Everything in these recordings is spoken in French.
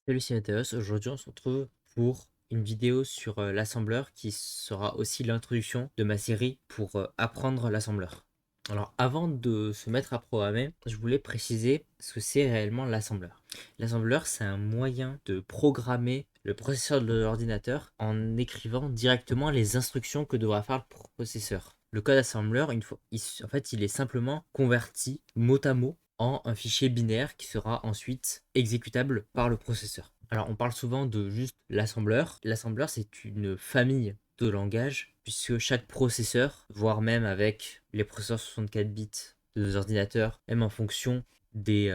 Salut, c'est Mathéos. Aujourd'hui, on se retrouve pour une vidéo sur l'assembleur qui sera aussi l'introduction de ma série pour apprendre l'assembleur. Alors, avant de se mettre à programmer, je voulais préciser ce que c'est réellement l'assembleur. L'assembleur, c'est un moyen de programmer le processeur de l'ordinateur en écrivant directement les instructions que devra faire le processeur. Le code assembleur, en fait, il est simplement converti mot à mot en un fichier binaire qui sera ensuite exécutable par le processeur. Alors, on parle souvent de juste l'assembleur. L'assembleur, c'est une famille de langages, puisque chaque processeur, voire même avec les processeurs 64 bits de nos ordinateurs, même en fonction des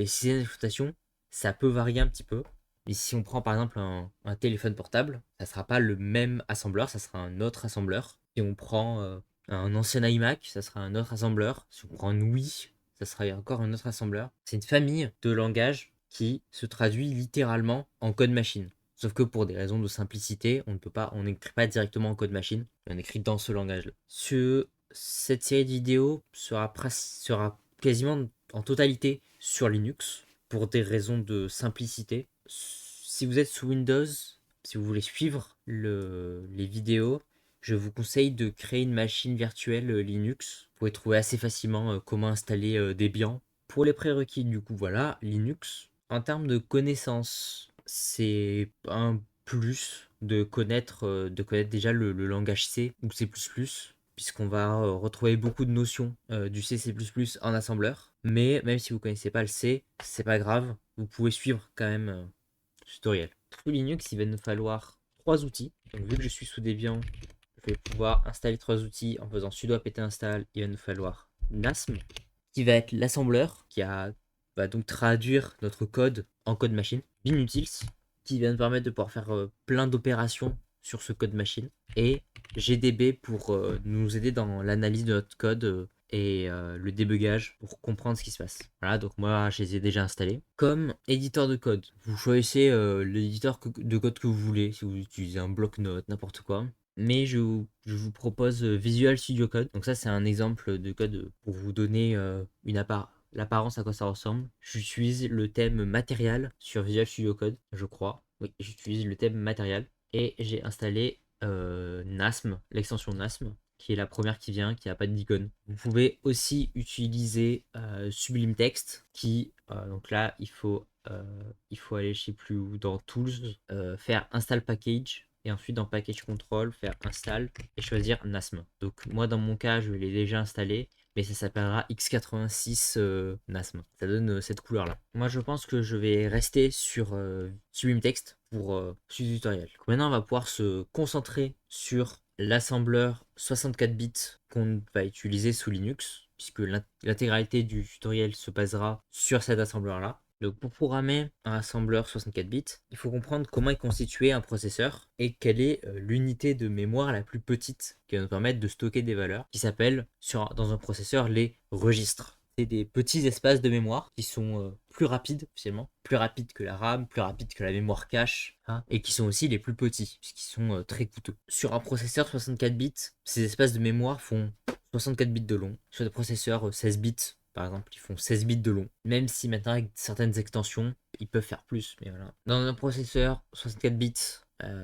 systèmes d'exploitation, ça peut varier un petit peu. Mais si on prend par exemple un téléphone portable, ça ne sera pas le même assembleur, ça sera un autre assembleur. Si on prend un ancien iMac, ça sera un autre assembleur. Si on prend un Wii, ça sera encore un autre assembleur. C'est une famille de langages qui se traduit littéralement en code machine. Sauf que pour des raisons de simplicité, on n'écrit pas directement en code machine, on écrit dans ce langage-là. Cette série de vidéos sera quasiment en totalité sur Linux pour des raisons de simplicité. Si vous êtes sous Windows, si vous voulez suivre les vidéos, je vous conseille de créer une machine virtuelle Linux. Vous pouvez trouver assez facilement comment installer Debian. Pour les prérequis, du coup, voilà, Linux. En termes de connaissances, c'est un plus de connaître déjà le langage C ou C++, puisqu'on va retrouver beaucoup de notions du C++ en assembleur. Mais même si vous ne connaissez pas le C, c'est pas grave, vous pouvez suivre quand même le tutoriel. Pour Linux, il va nous falloir trois outils. Donc, vu que je suis sous Debian, je vais pouvoir installer trois outils en faisant sudo apt install. Il va nous falloir NASM, qui va être l'assembleur, va donc traduire notre code en code machine. Binutils, qui va nous permettre de pouvoir faire plein d'opérations sur ce code machine. Et GDB pour nous aider dans l'analyse de notre code et le débugage pour comprendre ce qui se passe. Voilà, donc moi je les ai déjà installés. Comme éditeur de code, vous choisissez l'éditeur de code que vous voulez, si vous utilisez un bloc-notes, n'importe quoi. Mais je vous propose Visual Studio Code. Donc ça, c'est un exemple de code pour vous donner l'apparence à quoi ça ressemble. J'utilise le thème matériel sur Visual Studio Code, je crois. Oui, j'utilise le thème matériel. Et j'ai installé NASM, l'extension NASM, qui est la première qui vient, qui n'a pas d'icône. Vous pouvez aussi utiliser Sublime Text, donc là, il faut aller, je sais plus où, dans Tools, faire Install Package, et ensuite dans Package Control, faire Install, et choisir NASM. Donc moi, dans mon cas, je l'ai déjà installé, mais ça s'appellera x86 NASM. Ça donne cette couleur-là. Moi, je pense que je vais rester sur Sublime Text pour ce tutoriel. Donc maintenant, on va pouvoir se concentrer sur l'assembleur 64 bits qu'on va utiliser sous Linux, puisque l'intégralité du tutoriel se basera sur cet assembleur-là. Donc pour programmer un assembleur 64 bits, il faut comprendre comment est constitué un processeur et quelle est l'unité de mémoire la plus petite qui va nous permettre de stocker des valeurs, qui s'appellent dans un processeur les registres. C'est des petits espaces de mémoire qui sont plus rapides, officiellement, plus rapides que la RAM, plus rapides que la mémoire cache, hein, et qui sont aussi les plus petits, puisqu'ils sont très coûteux. Sur un processeur 64 bits, ces espaces de mémoire font 64 bits de long. Sur des processeurs 16 bits, par exemple, ils font 16 bits de long. Même si maintenant, avec certaines extensions, ils peuvent faire plus. Mais voilà. Dans un processeur 64 bits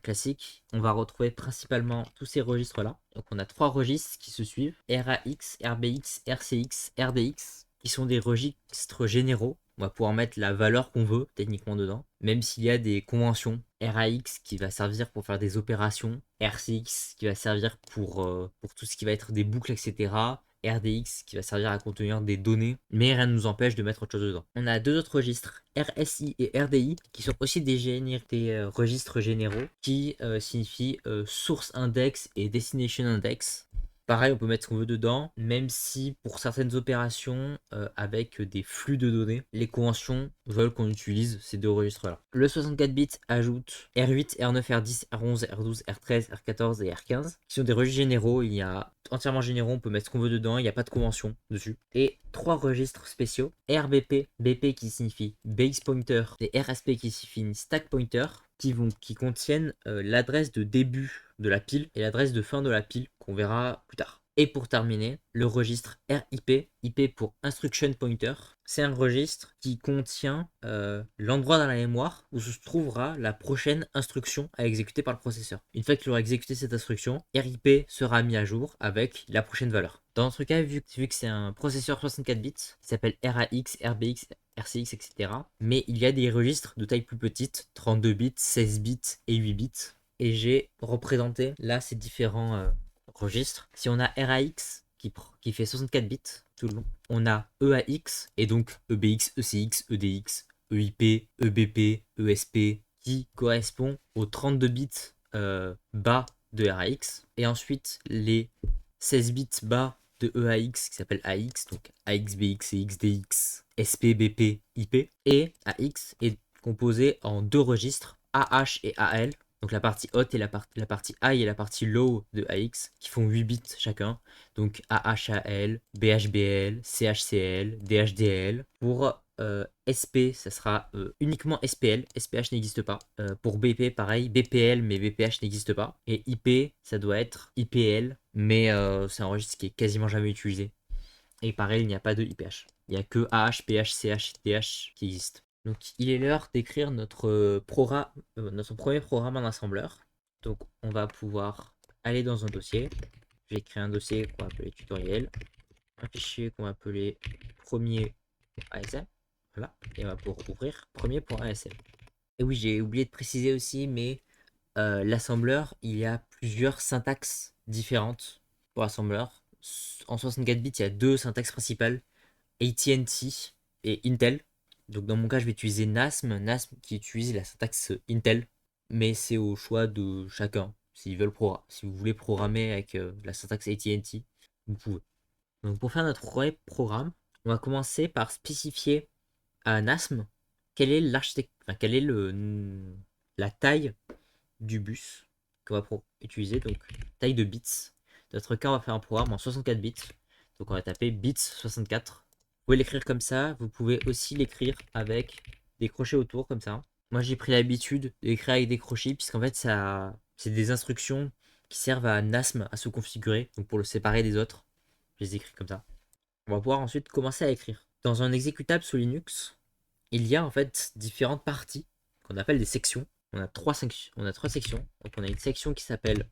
classique, on va retrouver principalement tous ces registres-là. Donc on a trois registres qui se suivent, RAX, RBX, RCX, RDX, qui sont des registres généraux. On va pouvoir mettre la valeur qu'on veut techniquement dedans, même s'il y a des conventions. RAX qui va servir pour faire des opérations, RCX qui va servir pour tout ce qui va être des boucles, etc. RDX qui va servir à contenir des données, mais rien ne nous empêche de mettre autre chose dedans. On a deux autres registres, RSI et RDI, qui sont aussi des registres généraux, qui signifient Source Index et Destination Index. Pareil, on peut mettre ce qu'on veut dedans, même si pour certaines opérations avec des flux de données, les conventions veulent qu'on utilise ces deux registres-là. Le 64 bits ajoute R8, R9, R10, R11, R12, R13, R14 et R15, qui sont des registres généraux. Il y a entièrement généraux, on peut mettre ce qu'on veut dedans, il n'y a pas de convention dessus. Et trois registres spéciaux, RBP, BP qui signifie Base Pointer, et RSP qui signifie Stack Pointer, qui contiennent l'adresse de début de la pile et l'adresse de fin de la pile qu'on verra plus tard. Et pour terminer, le registre RIP, IP pour Instruction Pointer, c'est un registre qui contient l'endroit dans la mémoire où se trouvera la prochaine instruction à exécuter par le processeur. Une fois qu'il aura exécuté cette instruction, RIP sera mis à jour avec la prochaine valeur. Dans notre cas, vu que c'est un processeur 64 bits, qui s'appelle RAX, RBX, RCX, etc. Mais il y a des registres de taille plus petite, 32 bits, 16 bits et 8 bits. Et j'ai représenté là ces différents registre. Si on a RAX qui fait 64 bits tout le long, on a EAX et donc EBX, ECX, EDX, EIP, EBP, ESP qui correspond aux 32 bits bas de RAX et ensuite les 16 bits bas de EAX qui s'appelle AX, donc AX, BX, CX, DX, SP, BP, IP. Et AX est composé en deux registres, AH et AL. Donc la partie haute et la partie high et la partie low de AX qui font 8 bits chacun. Donc AHAL, BHBL, CHCL, DHDL. Pour SP, ça sera uniquement SPL. SPH n'existe pas. Pour BP, pareil, BPL, mais BPH n'existe pas. Et IP, ça doit être IPL, mais c'est un registre qui est quasiment jamais utilisé. Et pareil, il n'y a pas de IPH. Il n'y a que AH, PH, CH, DH qui existent. Donc il est l'heure d'écrire notre premier programme en assembleur. Donc on va pouvoir aller dans un dossier. Je vais créer un dossier qu'on va appeler tutoriel. Un fichier qu'on va appeler premier.asm. Voilà. Et on va pouvoir ouvrir premier.asm. Et oui, j'ai oublié de préciser aussi, mais l'assembleur, il y a plusieurs syntaxes différentes pour assembleur. En 64 bits, il y a deux syntaxes principales, AT&T et Intel. Donc dans mon cas, je vais utiliser NASM qui utilise la syntaxe Intel, mais c'est au choix de chacun. Si vous voulez programmer avec la syntaxe AT&T, vous pouvez. Donc pour faire notre premier programme, on va commencer par spécifier à NASM quelle est quelle est la taille du bus qu'on va utiliser, donc taille de bits. Dans notre cas, on va faire un programme en 64 bits. Donc on va taper bits 64. Vous pouvez l'écrire comme ça, vous pouvez aussi l'écrire avec des crochets autour comme ça. Moi j'ai pris l'habitude d'écrire avec des crochets puisqu'en fait ça c'est des instructions qui servent à NASM à se configurer, donc pour le séparer des autres. Je les écris comme ça. On va pouvoir ensuite commencer à écrire. Dans un exécutable sous Linux, il y a en fait différentes parties qu'on appelle des sections. On a trois sections. Donc on a une section qui s'appelle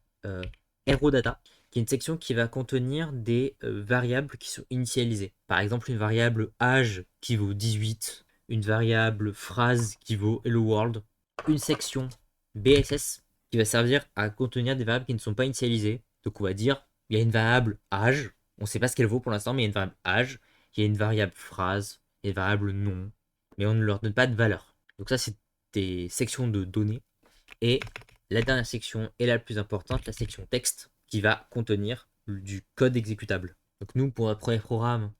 HeroData, qui est une section qui va contenir des variables qui sont initialisées. Par exemple, une variable âge qui vaut 18, une variable phrase qui vaut Hello World, une section BSS qui va servir à contenir des variables qui ne sont pas initialisées. Donc on va dire, il y a une variable âge, on ne sait pas ce qu'elle vaut pour l'instant, mais il y a une variable âge, il y a une variable phrase, il y a une variable nom, mais on ne leur donne pas de valeur. Donc ça, c'est des sections de données. Et la dernière section est la plus importante, la section texte, qui va contenir du code exécutable. Donc nous, pour notre premier programme,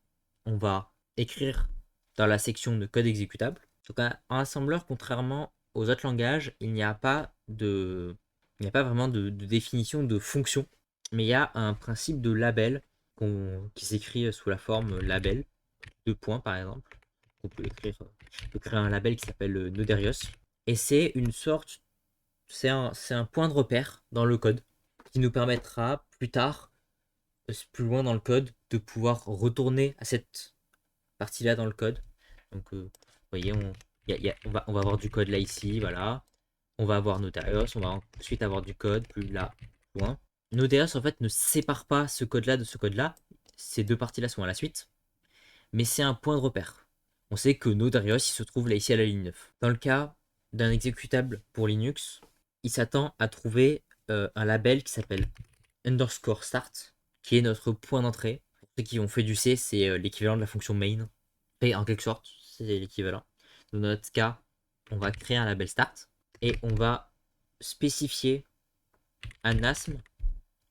on va écrire dans la section de code exécutable. Donc en assembleur, contrairement aux autres langages, il n'y a pas vraiment de définition de fonction, mais il y a un principe de label qui s'écrit sous la forme label, 2 points par exemple. On peut créer un label qui s'appelle Noderios. Et c'est une sorte, c'est un point de repère dans le code qui nous permettra plus tard, plus loin dans le code, de pouvoir retourner à cette partie-là dans le code. Donc, vous voyez, on va avoir du code là ici, voilà. On va avoir Noderios, on va ensuite avoir du code plus là, loin. Noderios en fait ne sépare pas ce code-là de ce code-là. Ces deux parties-là sont à la suite, mais c'est un point de repère. On sait que Noderios il se trouve là ici à la ligne 9. Dans le cas d'un exécutable pour Linux, il s'attend à trouver un label qui s'appelle underscore start, qui est notre point d'entrée. Pour ceux qui ont fait du C, c'est l'équivalent de la fonction main. Et en quelque sorte, c'est l'équivalent. Dans notre cas, on va créer un label start et on va spécifier à NASM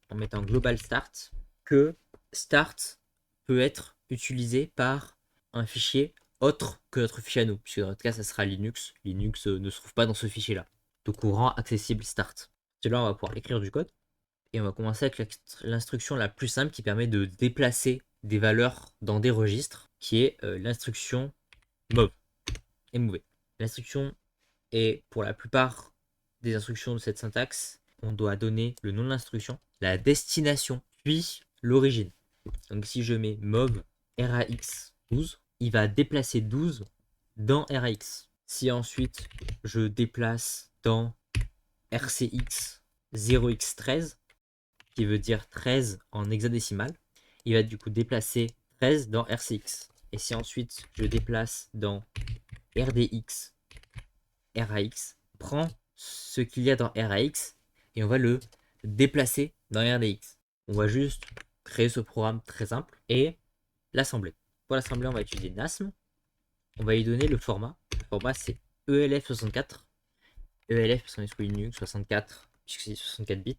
en mettant global start que start peut être utilisé par un fichier autre que notre fichier à nous, puisque dans notre cas ça sera Linux. Linux ne se trouve pas dans ce fichier là. Donc on rend accessible start. C'est là on va pouvoir écrire du code et on va commencer avec l'instruction la plus simple qui permet de déplacer des valeurs dans des registres, qui est l'instruction move. L'instruction est pour la plupart des instructions de cette syntaxe, on doit donner le nom de l'instruction, la destination, puis l'origine. Donc si je mets mov rax 12, il va déplacer 12 dans rax. Si ensuite je déplace dans rcx 0x13, qui veut dire 13 en hexadécimal, il va du coup déplacer 13 dans rcx. Et si ensuite je déplace dans rdx rax, prend ce qu'il y a dans rax et on va le déplacer dans rdx. On va juste créer ce programme très simple et l'assembler. Pour l'assembler, on va utiliser NASM. On va lui donner le format. Le format, c'est ELF64. ELF parce qu'on est sous Linux, 64, puisque c'est 64 bits.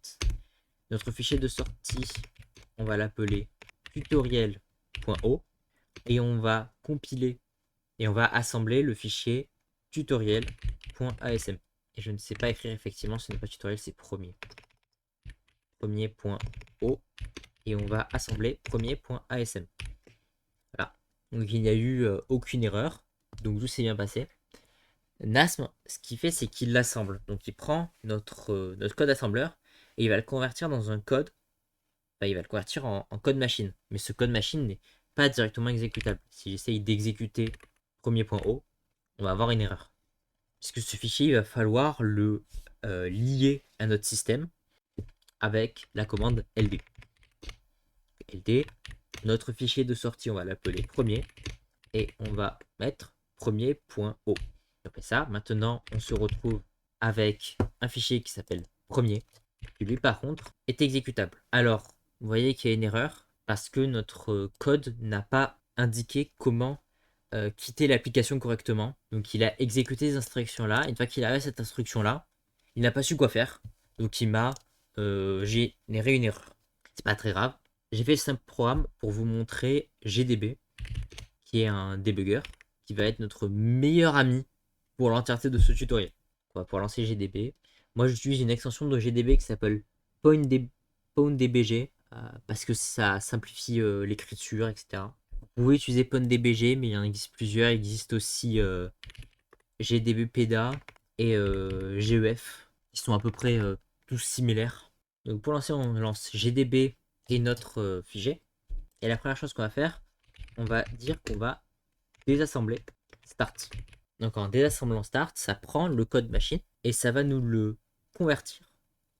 Notre fichier de sortie, on va l'appeler tutoriel.o et on va compiler et on va assembler le fichier tutoriel.asm. Et je ne sais pas écrire, effectivement, ce n'est pas tutoriel, c'est premier. Premier.o et on va assembler premier.asm. Voilà. Donc il n'y a eu aucune erreur. Donc tout s'est bien passé. NASM, ce qu'il fait, c'est qu'il l'assemble. Donc il prend notre code assembleur et il va le convertir dans un code. Enfin, il va le convertir en code machine. Mais ce code machine n'est pas directement exécutable. Si j'essaye d'exécuter premier.o, on va avoir une erreur. Puisque ce fichier, il va falloir le lier à notre système avec la commande ld. ld, notre fichier de sortie, on va l'appeler premier. Et on va mettre premier.o. Après ça, maintenant, on se retrouve avec un fichier qui s'appelle premier, qui lui, par contre, est exécutable. Alors, vous voyez qu'il y a une erreur parce que notre code n'a pas indiqué comment quitter l'application correctement. Donc, il a exécuté ces instructions-là. Une fois qu'il a cette instruction-là, il n'a pas su quoi faire. Donc, il m'a généré une erreur. C'est pas très grave. J'ai fait ce simple programme pour vous montrer GDB, qui est un debugger, qui va être notre meilleur ami pour l'entièreté de ce tutoriel. On va pouvoir lancer GDB. Moi, j'utilise une extension de GDB qui s'appelle PoundDBG parce que ça simplifie l'écriture, etc. Vous pouvez utiliser PoundDBG, mais il y en existe plusieurs. Il existe aussi GDB-PEDA et GEF, qui sont à peu près tous similaires. Donc pour lancer, on lance GDB et notre fichier. Et la première chose qu'on va faire, on va dire qu'on va désassembler start. Donc en désassemblant start, ça prend le code machine et ça va nous le convertir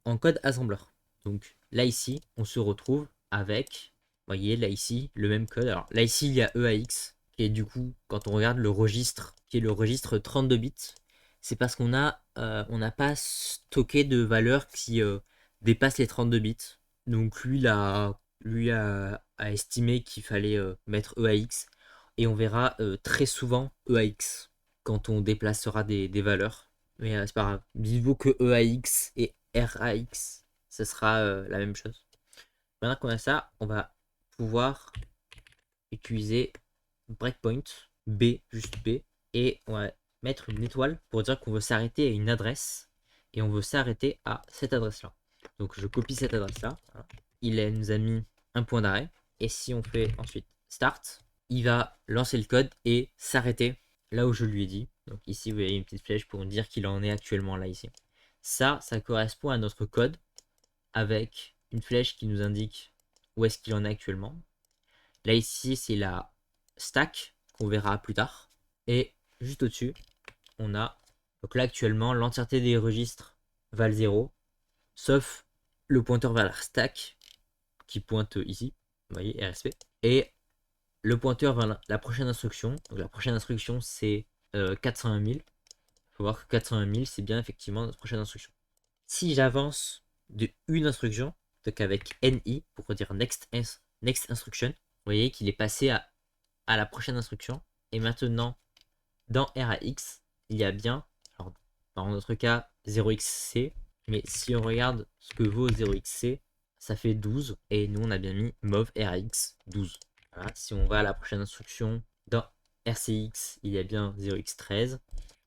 en code assembleur. Donc là ici, on se retrouve avec, vous voyez là ici, le même code. Alors là ici, il y a EAX qui est du coup, quand on regarde le registre, qui est le registre 32 bits, c'est parce qu'on a, on n'a pas stocké de valeur qui dépasse les 32 bits. Donc lui a estimé qu'il fallait mettre EAX et on verra très souvent EAX quand on déplacera des valeurs. Mais c'est pas grave. Dites-vous que EAX et RAX, ce sera la même chose. Maintenant qu'on a ça, on va pouvoir utiliser breakpoint B, juste B, et on va mettre une étoile pour dire qu'on veut s'arrêter à une adresse et on veut s'arrêter à cette adresse-là. Donc je copie cette adresse-là. Il nous a mis un point d'arrêt. Et si on fait ensuite start, il va lancer le code et s'arrêter là où je lui ai dit. Donc ici, vous voyez une petite flèche pour nous dire qu'il en est actuellement là ici. Ça correspond à notre code avec une flèche qui nous indique où est-ce qu'il en est actuellement. Là ici, c'est la stack qu'on verra plus tard. Et juste au-dessus, on a donc là actuellement l'entièreté des registres valent 0, sauf le pointeur vers la stack qui pointe ici, vous voyez, RSP, et le pointeur vers la prochaine instruction. Donc la prochaine instruction c'est 401 000. Il faut voir que 401 000 c'est bien effectivement notre prochaine instruction. Si j'avance de une instruction, donc avec NI pour dire next instruction, vous voyez qu'il est passé à la prochaine instruction. Et maintenant, dans RAX, il y a bien, alors dans notre cas 0xc, mais si on regarde ce que vaut 0xc, ça fait 12 et nous on a bien mis mov rax 12. Voilà. Si on va à la prochaine instruction, dans rcx, il y a bien 0x13.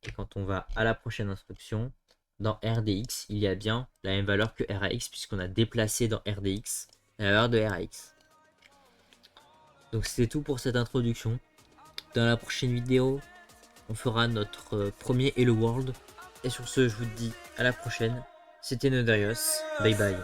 Et quand on va à la prochaine instruction, dans rdx, il y a bien la même valeur que rax puisqu'on a déplacé dans rdx la valeur de rax. Donc c'est tout pour cette introduction. Dans la prochaine vidéo, on fera notre premier Hello World. Et sur ce, je vous dis à la prochaine. C'était Nodarios. Bye bye.